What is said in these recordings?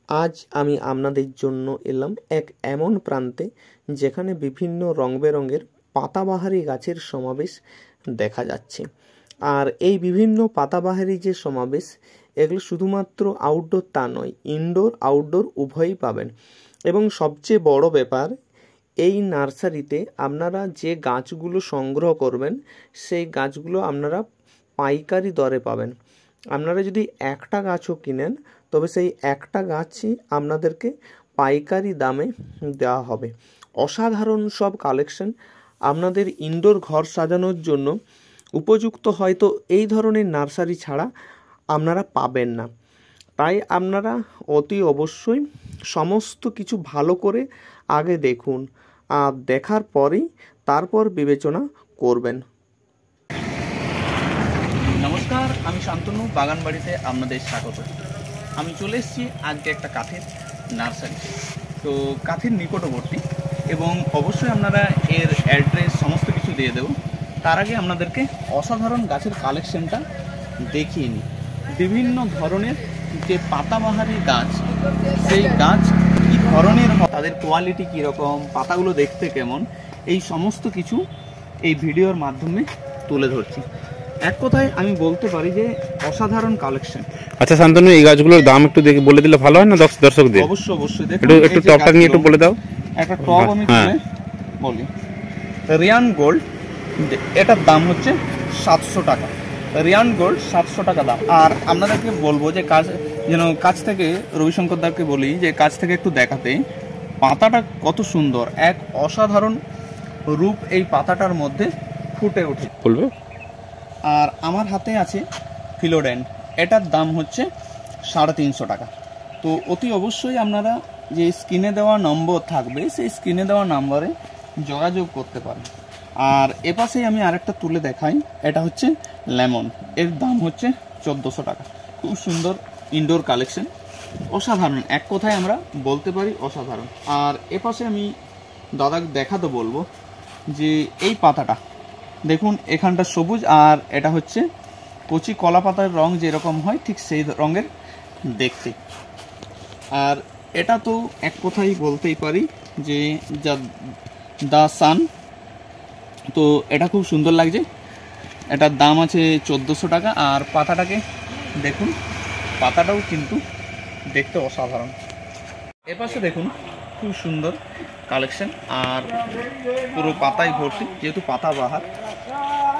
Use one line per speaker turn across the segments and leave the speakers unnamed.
আজ আমি আপনাদের জন্য এলাম এক এমন প্রান্তে যেখানে বিভিন্ন রং বেরঙের পাতাবাহারি গাছের সমাবেশ দেখা যাচ্ছে। আর এই বিভিন্ন পাতাবাহারি যে সমাবেশ, এগুলো শুধুমাত্র আউটডোর তা নয়, ইনডোর আউটডোর উভয়ই পাবেন। এবং সবচেয়ে বড় ব্যাপার, এই নার্সারিতে আপনারা যে গাছগুলো সংগ্রহ করবেন সেই গাছগুলো আপনারা পাইকারি দরে পাবেন। আপনারা যদি একটা গাছও কিনেন তবে সেই একটা গাছই আপনাদেরকে পাইকারি দামে দেওয়া হবে। অসাধারণ সব কালেকশন আপনাদের ইনডোর ঘর সাজানোর জন্য উপযুক্ত। হয়তো এই ধরনের নার্সারি ছাড়া আপনারা পাবেন না। তাই আপনারা অতি অবশ্যই সমস্ত কিছু ভালো করে আগে দেখুন, আর দেখার পরেই তারপর বিবেচনা করবেন।
নমস্কার, আমি শান্তনু, বাগান বাড়িতে আপনাদের স্বাগত। আমি চলে এসেছি আজকে একটা কাঠের নার্সারি। তো কাঠের নিকটবর্তী, এবং অবশ্যই আপনারা এর অ্যাড্রেস সমস্ত কিছু দিয়ে দেবো। তার আগে আপনাদেরকে অসাধারণ গাছের কালেকশনটা দেখিয়ে নিই। বিভিন্ন ধরনের যে পাতাবাহারি গাছ, সেই গাছ কী ধরনের, তাদের কোয়ালিটি কীরকম, পাতাগুলো দেখতে কেমন, এই সমস্ত কিছু এই ভিডিওর মাধ্যমে তুলে ধরছি। এক কথায় আমি বলতে পারি যে অসাধারণ কালেকশন।
আচ্ছা শান্তনু, এই গাছগুলোর দাম একটু দেখে বলে দিলে ভালো হয় না দর্শকদের?
অবশ্যই
একটু টপটা নিয়ে একটু বলে দাও।
একটা টপ আমি বলি, রিয়ান গোল্ড, এটার দাম হচ্ছে 700 টাকা। রিয়ান গোল্ড 700 টাকা দাম। আর আপনাদেরকে বলবো যে কাছ থেকে রবিশঙ্কর দাকে বলি যে কাছ থেকে একটু দেখাতে, পাতাটা কত সুন্দর, এক অসাধারণ রূপ এই পাতাটার মধ্যে ফুটে ওঠে
বলবে।
আর আমার হাতে আছে ফিলোডেন্ট, এটার দাম হচ্ছে 350 টাকা। তো অতি অবশ্যই আপনারা যে স্ক্রিনে দেওয়া নম্বর থাকবে, সেই স্ক্রিনে দেওয়া নম্বরে যোগাযোগ করতে পারেন। আর এপাশেই আমি আরেকটা তুলে দেখাই, এটা হচ্ছে লেমন, এর দাম হচ্ছে 1400 টাকা। খুব সুন্দর ইনডোর কালেকশন, অসাধারণ, এক কথায় আমরা বলতে পারি অসাধারণ। আর এপাশে আমি দাদাকে দেখাতে বলবো যে এই পাতাটা দেখুন, এখানটা সবুজ, আর এটা হচ্ছে কচি কলা পাতার রং যেরকম হয় ঠিক সেই রঙের দেখতে। আর এটা তো এক কথাই বলতেই পারি যে দ্য সান। তো এটা খুব সুন্দর লাগছে, এটার দাম আছে 1400 টাকা। আর পাতাটাকে দেখুন, পাতাটাও কিন্তু দেখতে অসাধারণ। এপাশে দেখুন, খুব সুন্দর কালেকশন, আর পুরো পাতায় ভর্তি, যেহেতু পাতা বাহার,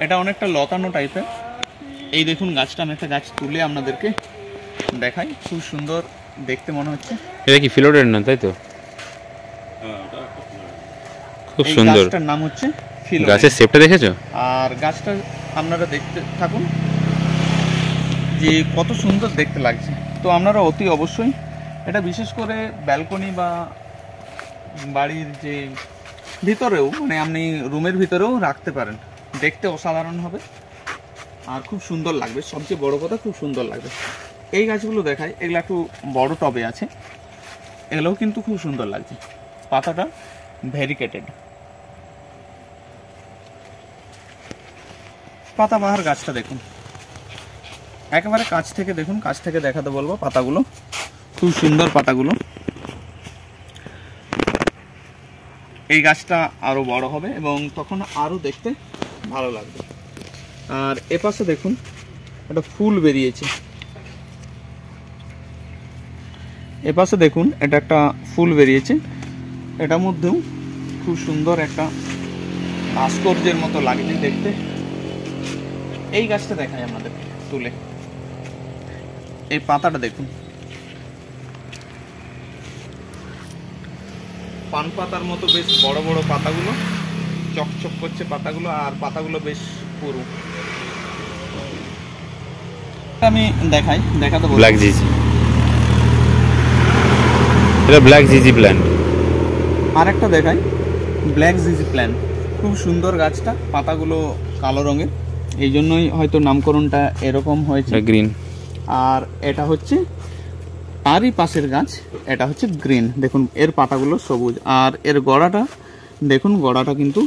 এটা অনেকটা লতানো টাইপের। এই দেখুন গাছটা, আমি একটা গাছ তুলে আপনাদেরকে দেখাই, খুব সুন্দর দেখতে মনে হচ্ছে।
এটা কি ফিলোডেন্ট না, তাই তো? খুব সুন্দর।
গাছটার নাম হচ্ছে ফিলোডেন্ট।
গাছের শেপটা দেখেছো?
আর গাছটা আপনারা দেখতে থাকুন যে কত সুন্দর দেখতে লাগছে। তো আপনারা অতি অবশ্যই এটা বিশেষ করে ব্যালকনি বা বাড়ির যে ভিতরেও, মানে আপনি রুমের ভিতরেও রাখতে পারেন, দেখতে অসাধারণ হবে আর খুব সুন্দর লাগবে। সবচেয়ে বড় কথা, খুব সুন্দর লাগবে। এই গাছগুলো দেখায়, এগুলো একটু বড় টবে আছে, এগুলোও কিন্তু খুব সুন্দর লাগছে। পাতাটা ভ্যারিকেটেড। পাতাবাহার গাছটা দেখুন, একেবারে কাছ থেকে দেখুন, কাছ থেকে দেখাতে বলবো পাতাগুলো, খুব সুন্দর পাতাগুলো। এই গাছটা আরো বড় হবে এবং তখন আরো দেখতে ভালো লাগবে। আর এপাশে দেখুন, একটা ফুল বেরিয়েছে। এপাশে দেখুন, এটা একটা ফুল বেরিয়েছে, এটার মধ্যেও খুব সুন্দর একটা ভাস্কর্যের মতো লাগছে দেখতে। এই গাছটা দেখাই আমাদের তুলে, এই পাতাটা দেখুন, পান পাতার মতো বেশ বড় বড় পাতাগুলো, চকচক করছে পাতাগুলো, আর পাতাগুলো বেশ পুরু। আমি দেখাতে বলবো,
ব্ল্যাক জিজি, এটা ব্ল্যাক জিজি প্ল্যান্ট।
আর একটা দেখাই, ব্ল্যাক জিজি প্ল্যান্ট, খুব সুন্দর গাছটা, পাতাগুলো কালো রঙের, এই জন্যই হয়তো নামকরণটা এরকম হয়েছে,
গ্রিন।
আর এটা হচ্ছে তারই পাশের গাছ, এটা হচ্ছে গ্রিন। দেখুন এর পাতাগুলো সবুজ, আর এর গড়াটা দেখুন, গড়াটা কিন্তু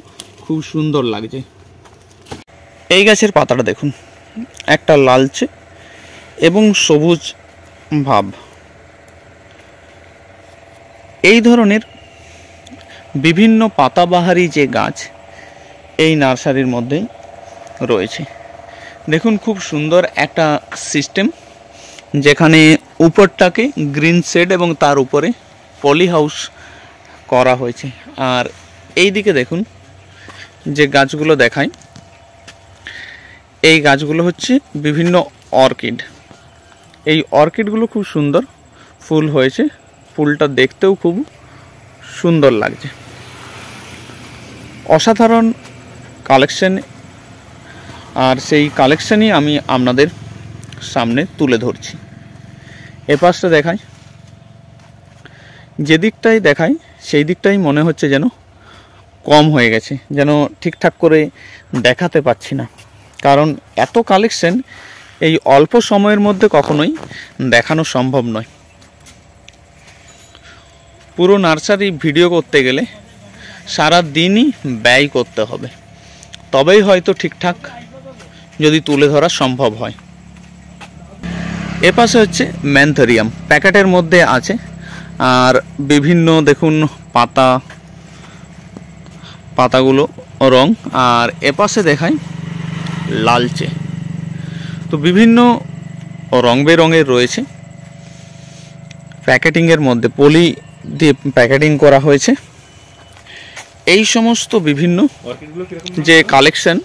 খুব সুন্দর লাগছে। এই গাছের পাতাটা দেখুন, একটা লালচে এবং সবুজ ভাব, এই ধরনের বিভিন্ন পাতাবাহারি যে গাছ এই নার্সারির মধ্যেই রয়েছে। দেখুন খুব সুন্দর একটা সিস্টেম, যেখানে উপরটাকে গ্রিন শেড এবং তার উপরে পলি হাউস করা হয়েছে। আর এই দিকে দেখুন যে গাছগুলো দেখায়, এই গাছগুলো হচ্ছে বিভিন্ন অর্কিড। এই অর্কিডগুলো খুব সুন্দর ফুল হয়েছে, ফুলটা দেখতেও খুব সুন্দর লাগছে। অসাধারণ কালেকশন, আর সেই কালেকশনই আমি আপনাদের সামনে তুলে ধরছি। এ পাশটা দেখাই, যে দিকটাই দেখাই সেই দিকটাই মনে হচ্ছে যেন কম হয়ে গেছে, যেন ঠিকঠাক করে দেখাতে পাচ্ছি না, কারণ এত কালেকশন এই অল্প সময়ের মধ্যে কখনোই দেখানো সম্ভব নয়। পুরো নার্সারি ভিডিও করতে গেলে সারা দিনই ব্যয় করতে হবে, তবেই হয়তো ঠিকঠাক যদি তুলে ধরা সম্ভব হয়। এপাশে হচ্ছে ম্যান্থারিয়াম, প্যাকেটের মধ্যে আছে, আর বিভিন্ন দেখুন পাতাগুলো রং, আর এপাশে দেখায় লালচে। তো বিভিন্ন রং বেরঙের রয়েছে, প্যাকেটিংয়ের মধ্যে পলি দিয়ে প্যাকেটিং করা হয়েছে। এই সমস্ত বিভিন্ন যে কালেকশন,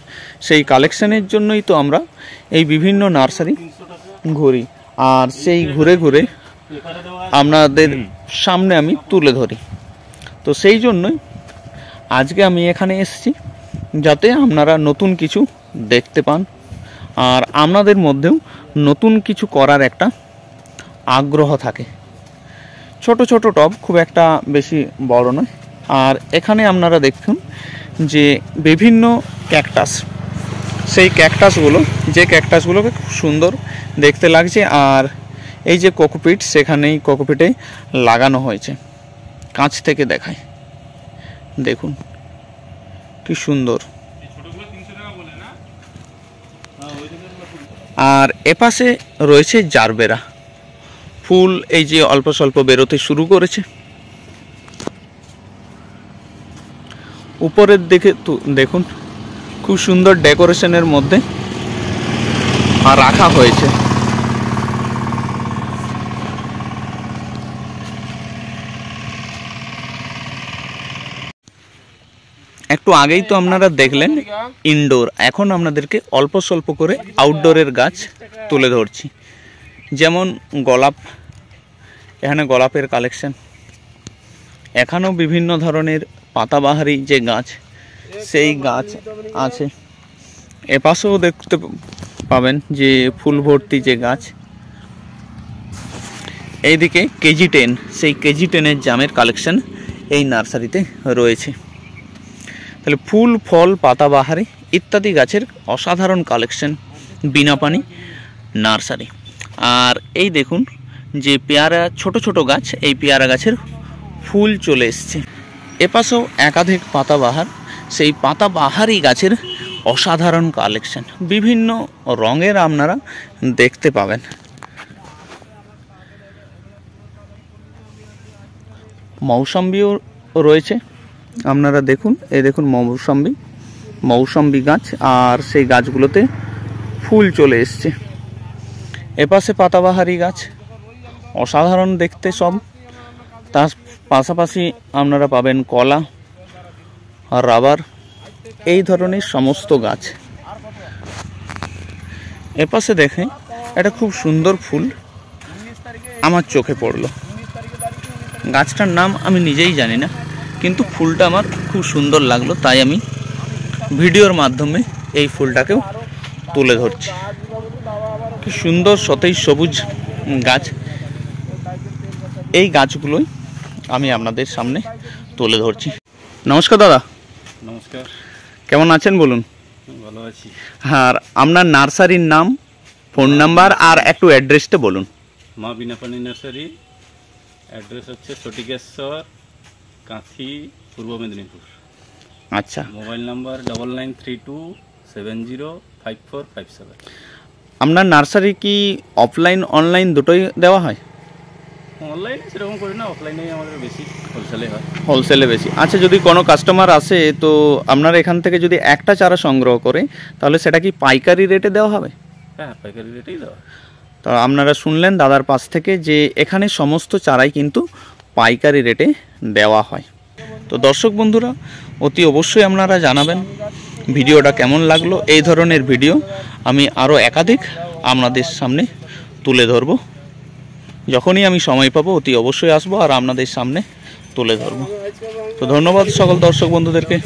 সেই কালেকশনের জন্যই তো আমরা এই বিভিন্ন নার্সারি ঘুরি, আর সেই ঘুরে ঘুরে আপনাদের সামনে আমি তুলে ধরি। তো সেই জন্যই আজকে আমি এখানে এসেছি, যাতে আপনারা নতুন কিছু দেখতে পান, আর আপনাদের মধ্যেও নতুন কিছু করার একটা আগ্রহ থাকে। ছোট ছোট টব, খুব একটা বেশি বড় নয়। আর এখানে আপনারা দেখুন যে বিভিন্ন ক্যাকটাস, সেই ক্যাকটাসগুলো, যে ক্যাকটাসগুলোকে খুব সুন্দর দেখতে লাগছে। আর এই যে কোকোপিট, সেখানেই কোকোপিটে লাগানো হয়েছে। কাছ থেকে দেখায়, দেখুন কি সুন্দর। আর এপাশে রয়েছে জারবেরা ফুল, এই যে অল্প স্বল্প বেরোতে শুরু করেছে। উপরের দিকে দেখুন খুব সুন্দর ডেকোরেশনের মধ্যে রাখা হয়েছে। একটু আগেই তো আপনারা দেখলেন ইনডোর, এখন আপনাদেরকে অল্প স্বল্প করে আউটডোরের গাছ তুলে ধরছি। যেমন গোলাপ, এখানে গোলাপের কালেকশন, এখানেও বিভিন্ন ধরনের পাতাবাহারি যে গাছ, সেই গাছ আছে। এপাশেও দেখতে পাবেন যে ফুল ভর্তি যে গাছ। এইদিকে কেজি 10, সেই কেজি 10-এর জামের কালেকশন এই নার্সারিতে রয়েছে। তাহলে ফুল, ফল, পাতাবাহারি ইত্যাদি গাছের অসাধারণ কালেকশন বিনাপানি নার্সারি। আর এই দেখুন যে পেয়ারা, ছোট ছোট গাছ, এই পেয়ারা গাছের ফুল চলে এসছে। এপাশেও একাধিক পাতাবাহার, সেই পাতাবাহারি গাছের অসাধারণ কালেকশন বিভিন্ন রঙের আপনারা দেখতে পাবেন। মৌসম্বিও রয়েছে, আপনারা দেখুন, এই দেখুন মৌসম্বি গাছ, আর সেই গাছগুলোতে ফুল চলে এসছে। এপাশে পাতাবাহারি গাছ, অসাধারণ দেখতে সব। তার পাশাপাশি আপনারা পাবেন কলা, রাবার, এই ধরনের সমস্ত গাছ। এপাশে দেখে একটা খুব সুন্দর ফুল আমার চোখে পড়লো। গাছটার নাম আমি নিজেই জানি না, কিন্তু ফুলটা আমার খুব সুন্দর লাগলো, তাই আমি ভিডিওর মাধ্যমে এই ফুলটাকেও তুলে ধরছি। কি সুন্দর সতেজ সবুজ গাছ, এই গাছগুলোই আমি আপনাদের সামনে তুলে ধরছি। নমস্কার দাদা।
নমস্কার।
কেমন আছেন বলুন?
ভালো আছি।
আর আপনার নার্সারির নাম, ফোন নাম্বার আর একটু অ্যাড্রেসটা বলুন।
মা বিনাপানি নার্সারি, অ্যাড্রেস হচ্ছে সটিকেশ্বর, কাঁথি, পূর্ব মেদিনীপুর।
আচ্ছা।
Mobile number 9932705457।
আপনার নার্সারি কি অফলাইন অনলাইন দুটোই দেওয়া হয়?
অনলাইনে সেরকম করি না, অফলাইনেই আমাদের বেশি, হোলসেলে হয়।
হোলসেলে বেশি। আচ্ছা, যদি কোনো কাস্টমার আসে তো আপনার এখান থেকে যদি একটা চারা সংগ্রহ করে তাহলে সেটা কি পাইকারি রেটে দেওয়া হবে?
হ্যাঁ, পাইকারি রেটেই দেওয়া।
তো আপনারা শুনলেন দাদার পাশ থেকে যে এখানে সমস্ত চারাই কিন্তু পাইকারি রেটে দেওয়া হয়। তো দর্শক বন্ধুরা, অতি অবশ্যই আপনারা জানাবেন ভিডিওটা কেমন লাগলো। এই ধরনের ভিডিও আমি আরও একাধিক আপনাদের সামনে তুলে ধরব। যখনই আমি সময় পাবো অতি অবশ্যই আসবো আর আপনাদের সামনে তুলে ধরব। তো ধন্যবাদ সকল দর্শক বন্ধুদেরকে।